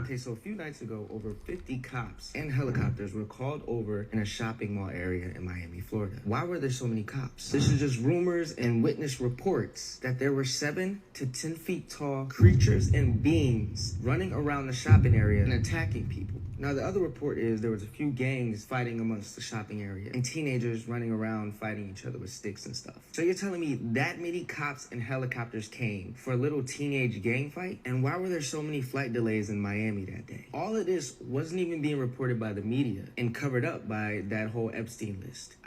Okay, so a few nights ago, over 50 cops and helicopters were called over in a shopping mall area in Miami, Florida. Why were there so many cops? This is just rumors and witness reports that there were 7 to 10 feet tall creatures and beings running around the shopping area and attacking people. Now, the other report is there was a few gangs fighting amongst the shopping area and teenagers running around fighting each other with sticks and stuff. So you're telling me that many cops and helicopters came for a little teenage gang fight? And why were there so many flight delays in Miami that day? All of this wasn't even being reported by the media and covered up by that whole Epstein list.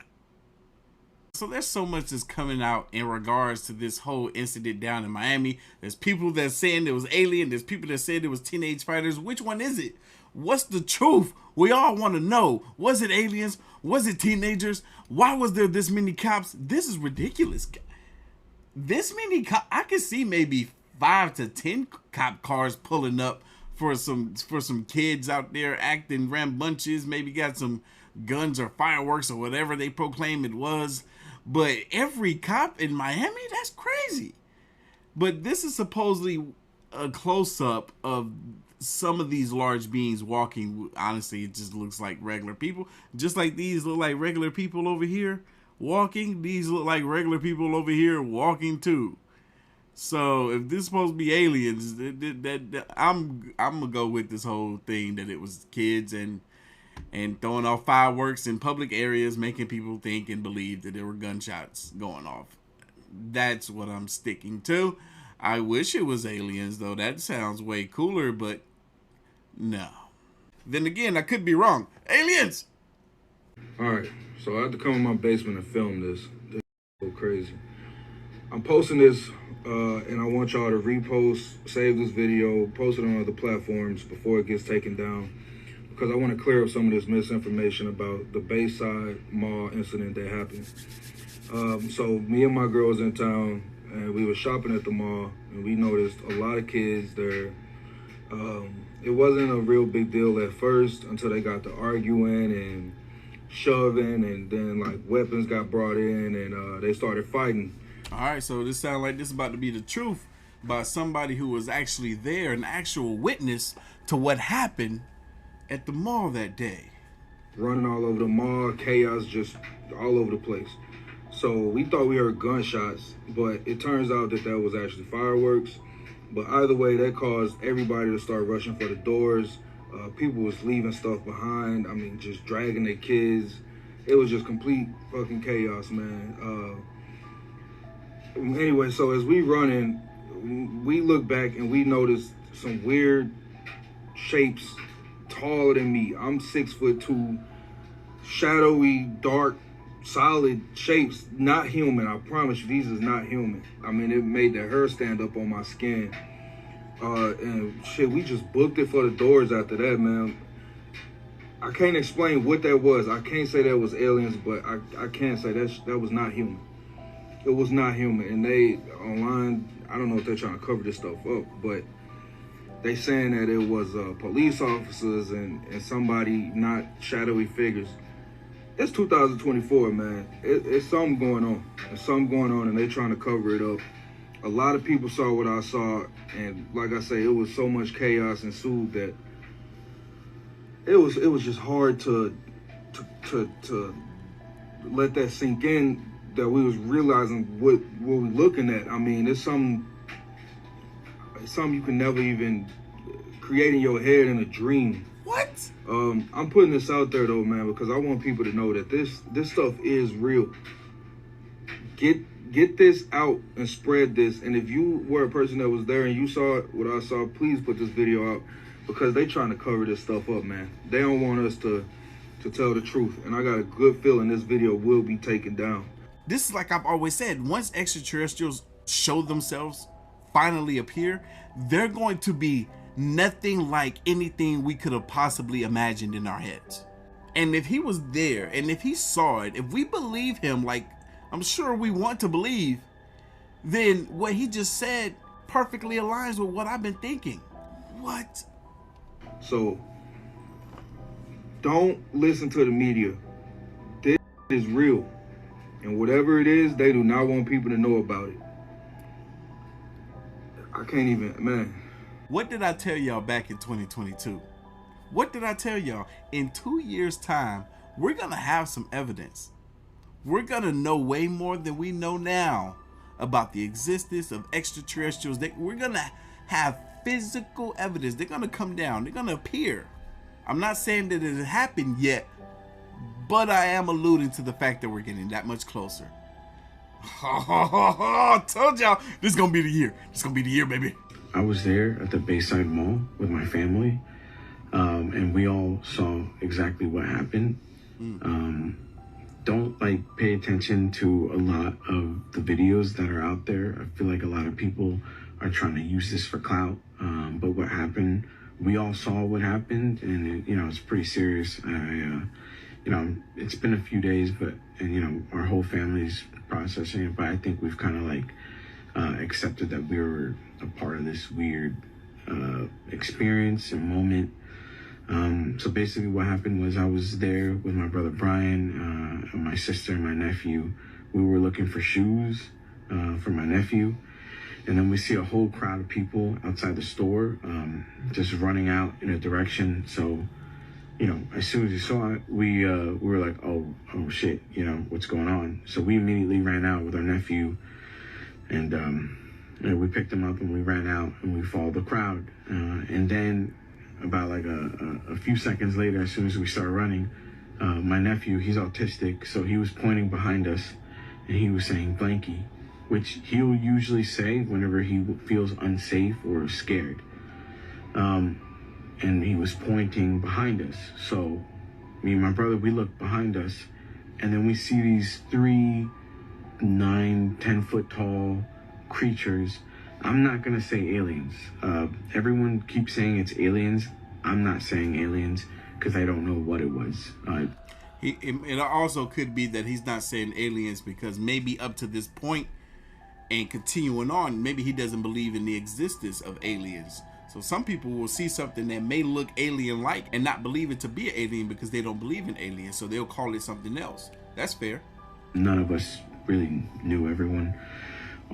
So there's so much that's coming out in regards to this whole incident down in Miami. There's people that saying it was alien. There's people that said it was teenage fighters. Which one is it? What's the truth? We all want to know. Was it aliens? Was it teenagers? Why was there this many cops? This is ridiculous. This many cops. I could see maybe 5 to 10 cop cars pulling up for some kids out there acting rambunctious. Maybe got some guns or fireworks or whatever they proclaim it was. But every cop in Miami, that's crazy. But this is supposedly a close-up of some of these large beings walking. Honestly, it just looks like regular people. Just like these look like regular people over here walking. These look like regular people over here walking too. So if this is supposed to be aliens, I'm gonna go with this whole thing that it was kids and throwing off fireworks in public areas, making people think and believe that there were gunshots going off. That's what I'm sticking to. I wish it was aliens, though. That sounds way cooler, but no. Then again, I could be wrong. Aliens! Alright, so I had to come in my basement and film this. This is so crazy. I'm posting this, and I want y'all to repost, save this video, post it on other platforms before it gets taken down, because I want to clear up some of this misinformation about the Bayside Mall incident that happened. So me and my girl was in town, and we were shopping at the mall, and we noticed a lot of kids there. It wasn't a real big deal at first until they got to arguing and shoving, and then like weapons got brought in, and they started fighting. All right, so this sounds like this is about to be the truth by somebody who was actually there, an actual witness to what happened at the mall that day. Running all over the mall, chaos just all over the place. So we thought we heard gunshots, but it turns out that was actually fireworks. But either way, that caused everybody to start rushing for the doors. People was leaving stuff behind. I mean, just dragging their kids. It was just complete fucking chaos, man. Anyway, so as we running, we look back and we noticed some weird shapes taller than me. I'm 6'2", shadowy, dark, solid shapes, not human. I promise you, these is not human. I mean, it made the hair stand up on my skin. And shit, we just booked it for the doors after that, man. I can't explain what that was. I can't say that was aliens, but I can say that was not human. It was not human. And they, online, I don't know if they're trying to cover this stuff up, but they saying that it was police officers and somebody, not shadowy figures. It's 2024, man. It's something going on. There's something going on, and they're trying to cover it up. A lot of people saw what I saw, and like I say, it was so much chaos ensued that it was just hard to let that sink in, that we was realizing what we looking at. I mean, it's something you can never even create in your head in a dream. What? I'm putting this out there though, man, because I want people to know that this stuff is real. Get this out and spread this. And if you were a person that was there and you saw what I saw, please put this video out, because they trying to cover this stuff up, man. They don't want us to tell the truth. And I got a good feeling this video will be taken down. This is like I've always said, once extraterrestrials show themselves, finally appear, they're going to be nothing like anything we could have possibly imagined in our heads. And if he was there, and if he saw it, if we believe him like I'm sure we want to believe, then what he just said perfectly aligns with what I've been thinking. What? So don't listen to the media. This is real. And whatever it is, they do not want people to know about it. I can't even, man. What did I tell y'all back in 2022? What did I tell y'all? In 2 years' time, we're going to have some evidence. We're going to know way more than we know now about the existence of extraterrestrials. We're going to have physical evidence. They're going to come down. They're going to appear. I'm not saying that it has happened yet, but I am alluding to the fact that we're getting that much closer. I told y'all, this is going to be the year. This is going to be the year, baby. I was there at the Bayside Mall with my family, and we all saw exactly what happened. Don't pay attention to a lot of the videos that are out there. I feel like a lot of people are trying to use this for clout, but what happened, we all saw what happened, and it's pretty serious. It's been a few days, and our whole family's processing it, but I think we've kind of accepted that we were a part of this weird experience and moment. So basically what happened was I was there with my brother Brian, and my sister and my nephew. We were looking for shoes for my nephew, and then we see a whole crowd of people outside the store just running out in a direction. So as soon as we saw it, we were like, oh shit, what's going on? So we immediately ran out with our nephew, and we picked him up and we ran out and we followed the crowd. And then about a few seconds later, as soon as we started running, my nephew, he's autistic, so he was pointing behind us and he was saying blankie, which he'll usually say whenever he feels unsafe or scared. And he was pointing behind us. So me and my brother, we look behind us, and then we see these 3 9-10 foot tall creatures. I'm not gonna say aliens. Everyone keeps saying it's aliens. I'm not saying aliens because I don't know what it was. It also could be that he's not saying aliens because maybe up to this point and continuing on, maybe he doesn't believe in the existence of aliens. So some people will see something that may look alien-like and not believe it to be an alien because they don't believe in aliens, so they'll call it something else. That's fair. None of us really knew everyone.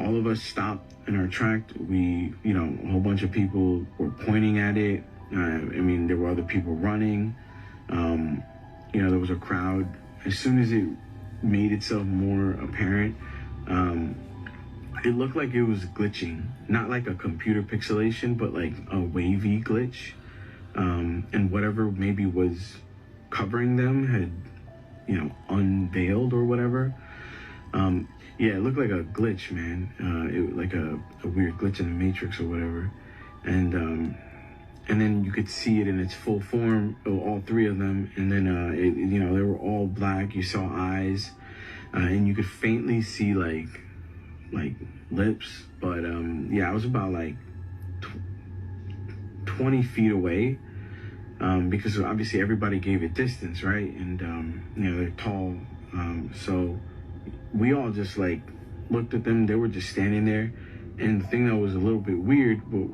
All of us stopped in our track. We, a whole bunch of people were pointing at it. There were other people running. There was a crowd. As soon as it made itself more apparent, it looked like it was glitching. Not like a computer pixelation, but like a wavy glitch. And whatever maybe was covering them had, unveiled or whatever. It looked like a glitch, man. It like a weird glitch in the Matrix or whatever. And then you could see it in its full form, all 3 of them. And then, they were all black. You saw eyes, and you could faintly see like lips. But, I was about 20 feet away, because obviously everybody gave it distance, right? And, they're tall. So we all just looked at them. They were just standing there. And the thing that was a little bit weird, but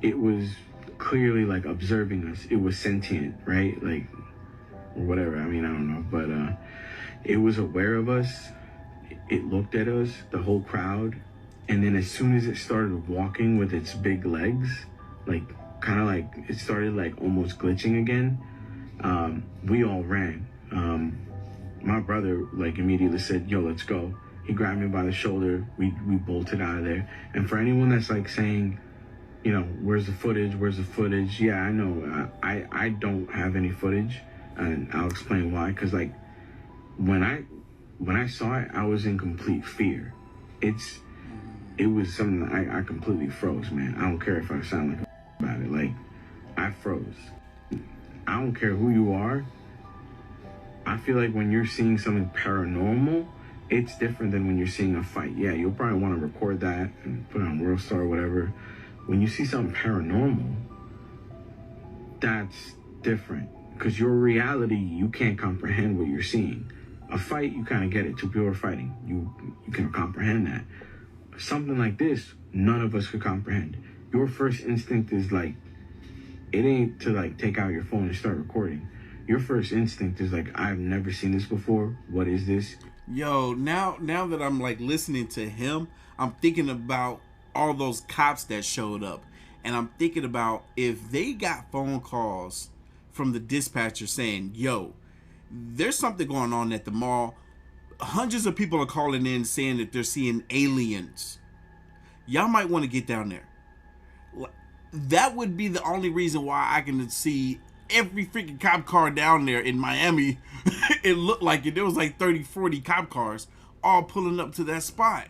it was clearly observing us. It was sentient, right? Or whatever. I don't know. But it was aware of us. It looked at us, the whole crowd. And then as soon as it started walking with its big legs, it started almost glitching again, we all ran. My brother immediately said, yo, let's go. He grabbed me by the shoulder. We bolted out of there. And for anyone that's saying, where's the footage? Yeah, I know. I don't have any footage, and I'll explain why. Because when I saw it, I was in complete fear. It was something that I completely froze, man. I don't care if I sound like a about it. I froze. I don't care who you are. I feel like when you're seeing something paranormal, it's different than when you're seeing a fight. Yeah, you'll probably want to record that and put it on Worldstar or whatever. When you see something paranormal, that's different. Because your reality, you can't comprehend what you're seeing. A fight, you kind of get it. 2 people are fighting. You can comprehend that. Something like this, none of us could comprehend. Your first instinct is it ain't to take out your phone and start recording. Your first instinct is I've never seen this before. What is this? Yo, now that I'm listening to him, I'm thinking about all those cops that showed up. And I'm thinking about if they got phone calls from the dispatcher saying, yo, there's something going on at the mall. Hundreds of people are calling in saying that they're seeing aliens. Y'all might want to get down there. That would be the only reason why I can see every freaking cop car down there in Miami. It looked like it. There was like 30, 40 cop cars all pulling up to that spot.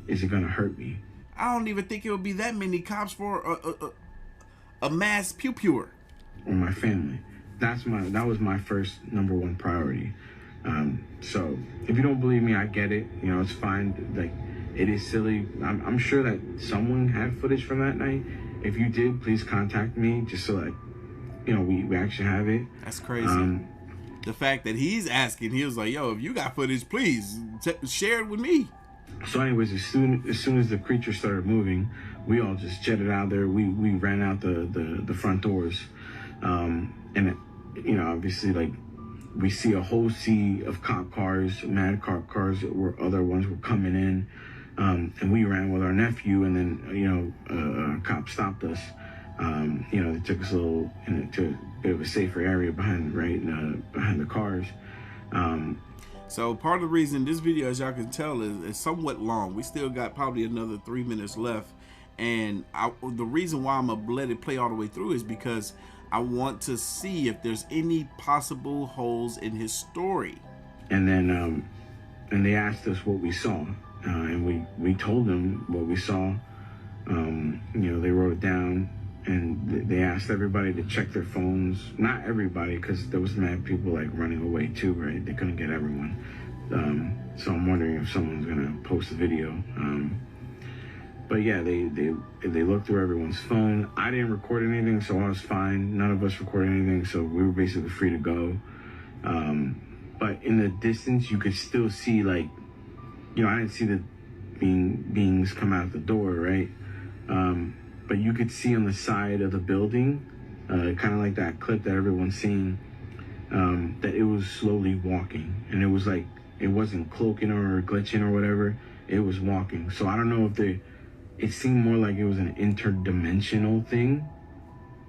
Is it gonna hurt me? I don't even think it would be that many cops for a mass pew-pewer. Or my family. That was my first number one priority. So if you don't believe me, I get it. You know, it's fine. Like, it is silly. I'm sure that someone had footage from that night. If you did, please contact me just so that, you know, we actually have it. That's crazy. The fact that he's asking, he was like, yo, if you got footage, please share it with me. So anyways, as soon as the creature started moving, we all just jetted out there. We ran out the front doors. And, you know, obviously, like, we see a whole sea of cop cars, mad cop cars, where other ones were coming in. And we ran with our nephew, and then, you know, a cop stopped us. You know, they took us a little to a bit of a safer area behind the cars. So part of the reason this video, as y'all can tell, is somewhat long. We still got probably another 3 minutes left. And the reason why I'm going to let it play all the way through is because I want to see if there's any possible holes in his story. And then and they asked us what we saw. And we told them what we saw. You know, they wrote it down, and they asked everybody to check their phones. Not everybody, because there was mad people like running away too, right? They couldn't get everyone. So I'm wondering if someone's gonna post a video. But yeah, they looked through everyone's phone. I didn't record anything, so I was fine. None of us recorded anything, so we were basically free to go. But in the distance, you could still see, like, you know, I didn't see the beings come out the door, right? But you could see on the side of the building, kind of like that clip that everyone's seeing, that it was slowly walking. And it was like, it wasn't cloaking or glitching or whatever. It was walking. So I don't know if it seemed more like it was an interdimensional thing.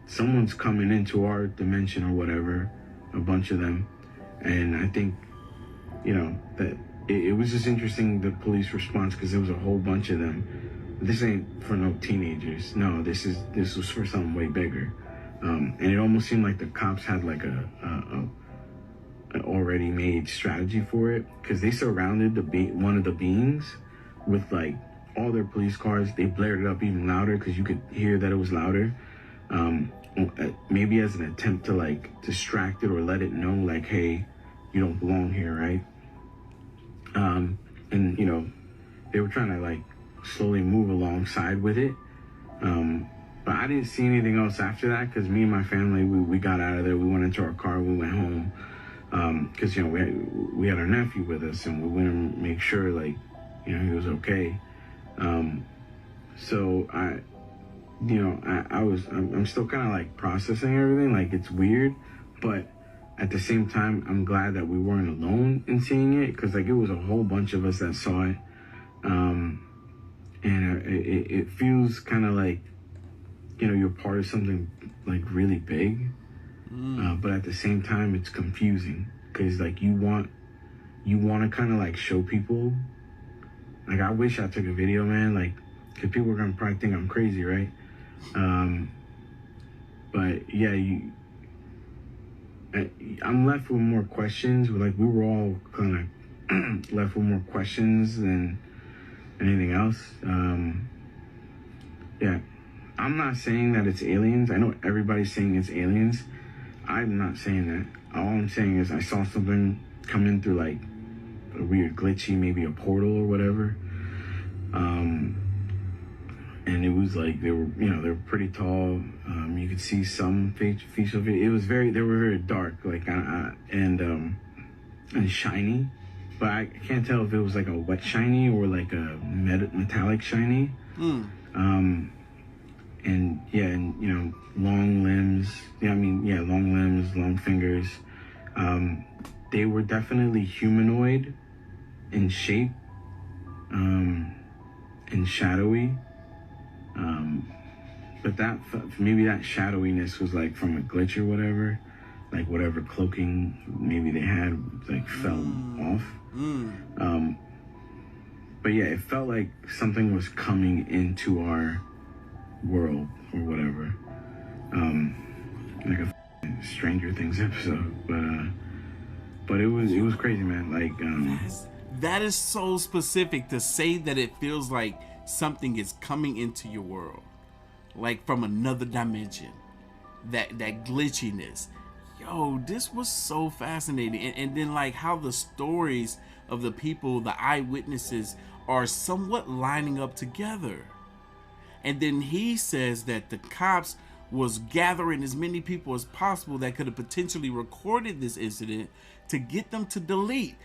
Someone's coming into our dimension or whatever, a bunch of them. And I think, you know, that it was just interesting, the police response, because there was a whole bunch of them. This ain't for no teenagers. No, this was for something way bigger. And it almost seemed like the cops had like an already made strategy for it, because they surrounded one of the beings with like all their police cars. They blared it up even louder because you could hear that it was louder. Maybe as an attempt to like distract it or let it know like, hey, you don't belong here, right? And you know, they were trying to like slowly move alongside with it. But I didn't see anything else after that, because me and my family, we got out of there. We went into our car, we went home. Because, you know, we had our nephew with us, and we went and make sure, like, you know, he was okay. So I'm still kind of like processing everything. Like, it's weird, but at the same time, I'm glad that we weren't alone in seeing it, because like it was a whole bunch of us that saw it. And it feels kind of like, you know, you're part of something like really big. But at the same time, it's confusing, because like you want to kind of like show people. Like, I wish I took a video, man, like, because people are gonna probably think I'm crazy, right? But yeah, I'm left with more questions. Like, we were all kind of left with more questions than anything else. Yeah, I'm not saying that it's aliens. I know everybody's saying it's aliens. I'm not saying that. All I'm saying is I saw something come in through like a weird glitchy, maybe a portal or whatever. And it was like they were pretty tall. You could see some facial. They were very dark, like and shiny. But I can't tell if it was like a wet shiny or like a metallic shiny. And yeah, and you know, long limbs. Long limbs, long fingers. They were definitely humanoid in shape, and shadowy. but that maybe that shadowiness was like from a glitch or whatever, like whatever cloaking maybe they had like fell off. But yeah, it felt like something was coming into our world or whatever, like a Stranger Things episode. But it was crazy, man. Like that is so specific to say that it feels like something is coming into your world, like from another dimension. That glitchiness. Yo, this was so fascinating. And then like how the stories of the people, the eyewitnesses, are somewhat lining up together. And then he says that the cops was gathering as many people as possible that could have potentially recorded this incident to get them to delete.